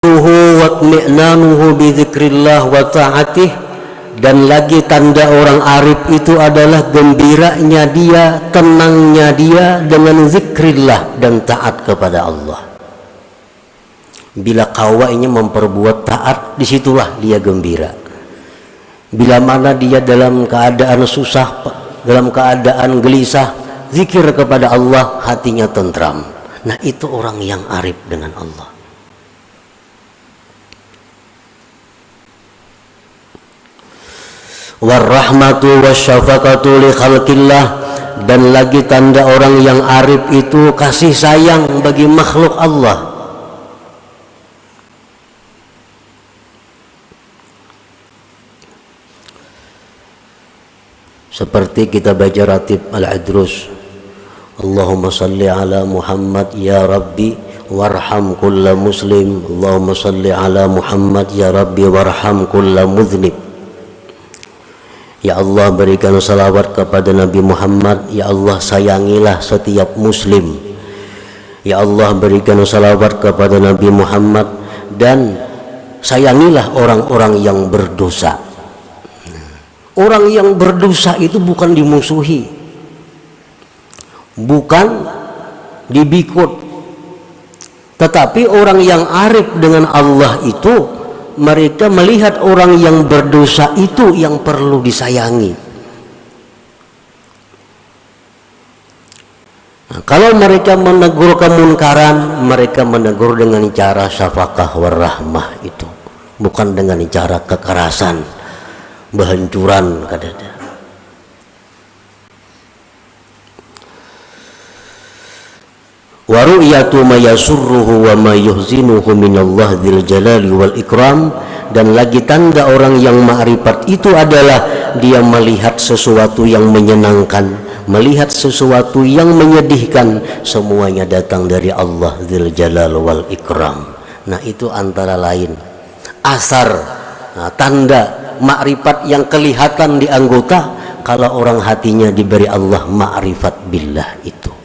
watmi'nanuhu bi dzikrillah wa ta'atih, dan lagi tanda orang arif itu adalah gembiranya dia, tenangnya dia dengan zikrillah dan taat kepada Allah. Bila kawainya memperbuat taat, disitulah dia gembira. Bila mana dia dalam keadaan susah, dalam keadaan gelisah, zikir kepada Allah, hatinya tentram. Nah, itu orang yang arif dengan Allah. Warahmatu wasyafaqatu li khalqillah, dan lagi tanda orang yang arif itu kasih sayang bagi makhluk Allah. Seperti kita baca ratib Al-Idrus, Allahumma salli ala Muhammad ya Rabbi warham kulla muslim, Allahumma salli ala Muhammad ya Rabbi warham kulla mudhnib. Ya Allah, berikan salawat kepada Nabi Muhammad. Ya Allah, sayangilah setiap muslim. Ya Allah, berikan salawat kepada Nabi Muhammad, dan sayangilah orang-orang yang berdosa. Orang yang berdosa itu bukan dimusuhi, bukan dibikut, tetapi orang yang arif dengan Allah itu, mereka melihat orang yang berdosa itu yang perlu disayangi. Nah, kalau mereka menegur kemunkaran, mereka menegur dengan cara syafaqah warahmah itu, bukan dengan cara kekerasan, kehancuran kadada. Wa ru'yatu ma yasurruhu wa ma yuhzinuhu minallah dzil jalali wal ikram, dan lagi tanda orang yang ma'rifat itu adalah dia melihat sesuatu yang menyenangkan, melihat sesuatu yang menyedihkan, semuanya datang dari Allah dzil jalal wal ikram. Nah, itu antara lain asar, tanda ma'rifat yang kelihatan di anggota kalau orang hatinya diberi Allah ma'rifat billah itu.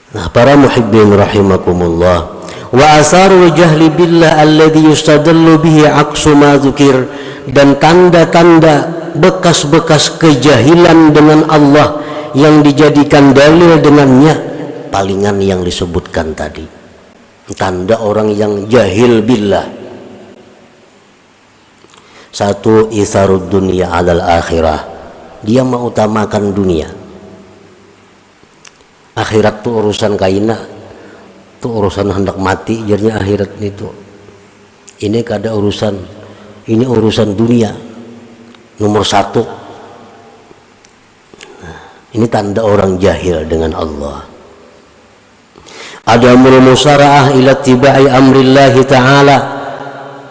Nah, para muhibbin rahimakumullah, wa asarul jahli billah alladhi yustadallu bihi aqsu ma dzukir, dan tanda-tanda bekas-bekas kejahilan dengan Allah yang dijadikan dalil dengannya, palingan yang disebutkan tadi. Tanda orang yang jahil billah. Satu, isarud dunia alal akhirah, dia mengutamakan dunia. Akhirat tuh urusan kaina, tuh urusan hendak mati, jadinya akhirat itu. Ini kada urusan, ini urusan dunia nomor satu. Nah, ini tanda orang jahil dengan Allah. Adamul musara'ah ila tibai amrillahi ta'ala,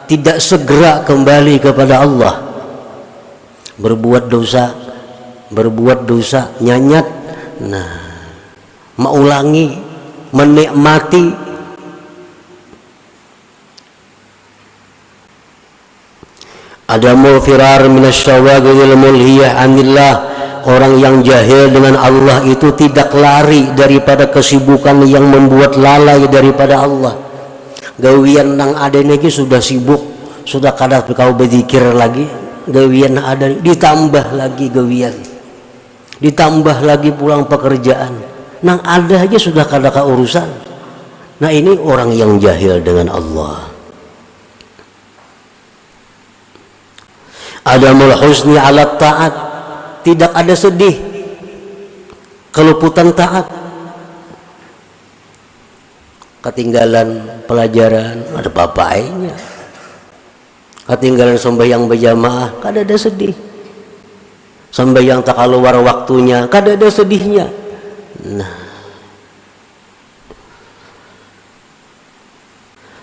tidak segera kembali kepada Allah. Berbuat dosa, nyanyat, nah, mengulangi, menikmati, adamul firar minasyawagil mulhiyah anillah, orang yang jahil dengan Allah itu tidak lari daripada kesibukan yang membuat lalai daripada Allah. Gawian nang ada ini sudah sibuk, sudah kada kau berzikir lagi, gawian ada ditambah lagi gawian, ditambah lagi pulang pekerjaan, nang ada aja sudah kada urusan. Nah, ini orang yang jahil dengan Allah. Adamul husni ala ta'at, tidak ada sedih keluputan taat. Ketinggalan pelajaran ada bapaknya, ketinggalan sembahyang berjamaah kada ada sedih, sembahyang tak keluar waktunya kada ada sedihnya. Nah,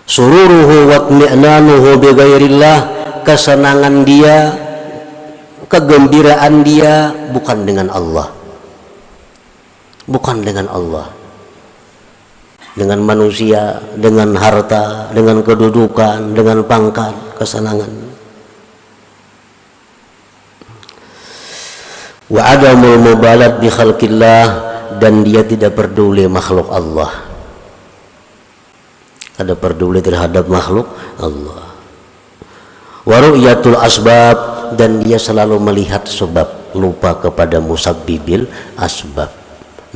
sururuhu wa tmi'nanuhu bi ghairillah, kesenangan dia, kegembiraan dia bukan dengan Allah, bukan dengan Allah, dengan manusia, dengan harta, dengan kedudukan, dengan pangkat, kesenangan. Wa adamul mubalat bi khalqillah, dan dia tidak peduli makhluk Allah, tidak peduli terhadap makhluk Allah. Wa ru'yatul asbab, dan dia selalu melihat sebab, lupa kepada musabbibil asbab.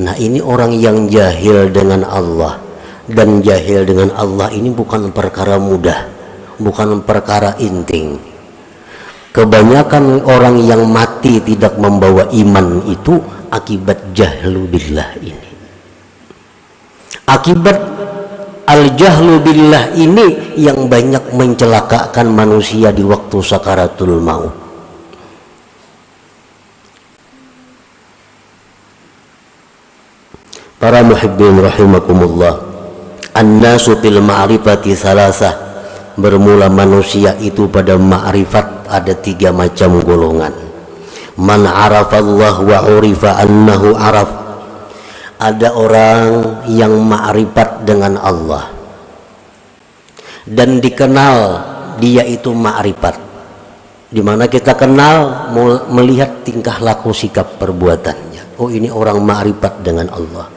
Nah, ini orang yang jahil dengan Allah, dan jahil dengan Allah ini bukan perkara mudah, bukan perkara inting. Kebanyakan orang yang mati tidak membawa iman itu akibat jahlu billah ini. Akibat al-jahlu billah ini yang banyak mencelakakan manusia di waktu sakaratul maut. Para muhibbin rahimakumullah, an-nasu fil ma'rifati salasah, bermula manusia itu pada ma'rifat ada 3 macam golongan. Man arafallah wa urifa annahu araf, ada orang yang ma'rifat dengan Allah dan dikenal dia itu ma'rifat, dimana kita kenal melihat tingkah laku sikap perbuatannya. Oh, ini orang ma'rifat dengan Allah.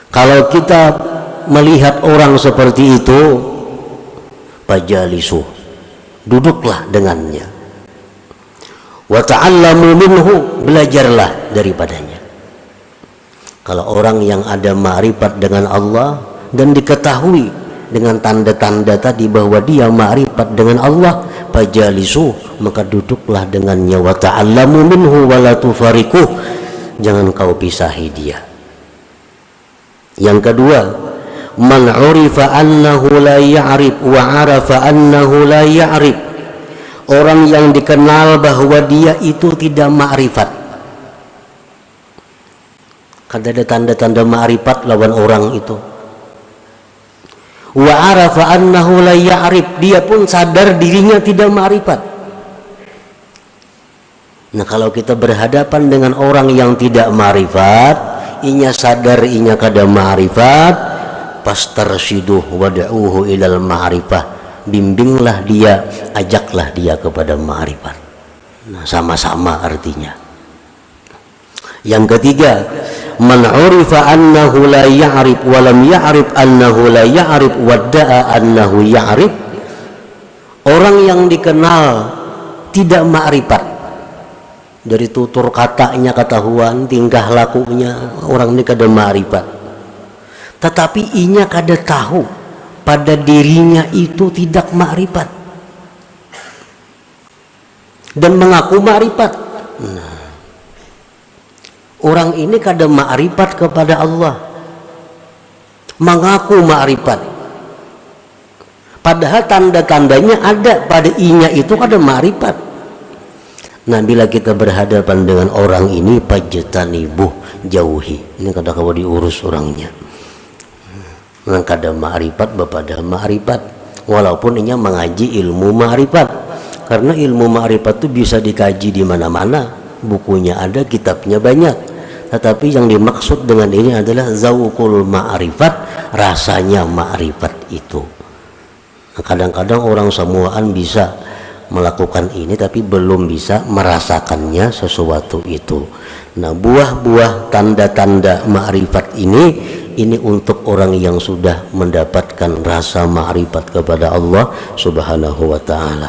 Kalau kita melihat orang seperti itu, fajalisu, duduklah dengannya, wa ta'allamu minhu, belajarlah daripadanya. Kalau orang yang ada ma'rifat dengan Allah dan diketahui dengan tanda-tanda tadi bahwa dia ma'rifat dengan Allah, fajalisu, maka duduklah dengannya, wa ta'allamu minhu wa la tufariquh, jangan kau pisahi dia. Yang kedua, man urifa annahu la ya'rif wa arafa annahu la ya'rif, orang yang dikenal bahwa dia itu tidak ma'rifat. Kan ada tanda-tanda ma'rifat lawan orang itu. Wa arafa annahu la ya'rif, dia pun sadar dirinya tidak ma'rifat. Nah, kalau kita berhadapan dengan orang yang tidak ma'rifat, inya sadar inya kada ma'rifat, fastarshiduh wad'uhu ilal ma'rifah, bimbinglah dia, ajaklah dia kepada ma'rifat. Nah, sama-sama artinya. Yang ketiga, man urifa annahu la ya'rif wa lam ya'rif annahu la ya'rif wadda'a annahu ya'rif, orang yang dikenal tidak ma'rifat, dari tutur katanya ketahuan, tingkah lakunya orang ini kada ma'rifat, tetapi inya kada tahu pada dirinya itu tidak ma'rifat dan mengaku ma'rifat. Nah, orang ini kada ma'rifat kepada Allah, mengaku ma'rifat, padahal tanda-tandanya ada pada inya itu kada ma'rifat. Nah, bila kita berhadapan dengan orang ini, pajtanibuh, jauhi. Ini kada kawa diurus orangnya. Nah, kada ma'rifat bapada ma'rifat, walaupun inya mengaji ilmu ma'rifat, karena ilmu ma'rifat itu bisa dikaji di mana-mana, bukunya ada, kitabnya banyak. Tetapi yang dimaksud dengan ini adalah zauqul ma'rifat, rasanya ma'rifat itu. Nah, kadang-kadang orang semuaan bisa melakukan ini tapi belum bisa merasakannya sesuatu itu. Nah, buah-buah tanda-tanda ma'rifat ini untuk orang yang sudah mendapatkan rasa ma'rifat kepada Allah Subhanahu wa ta'ala.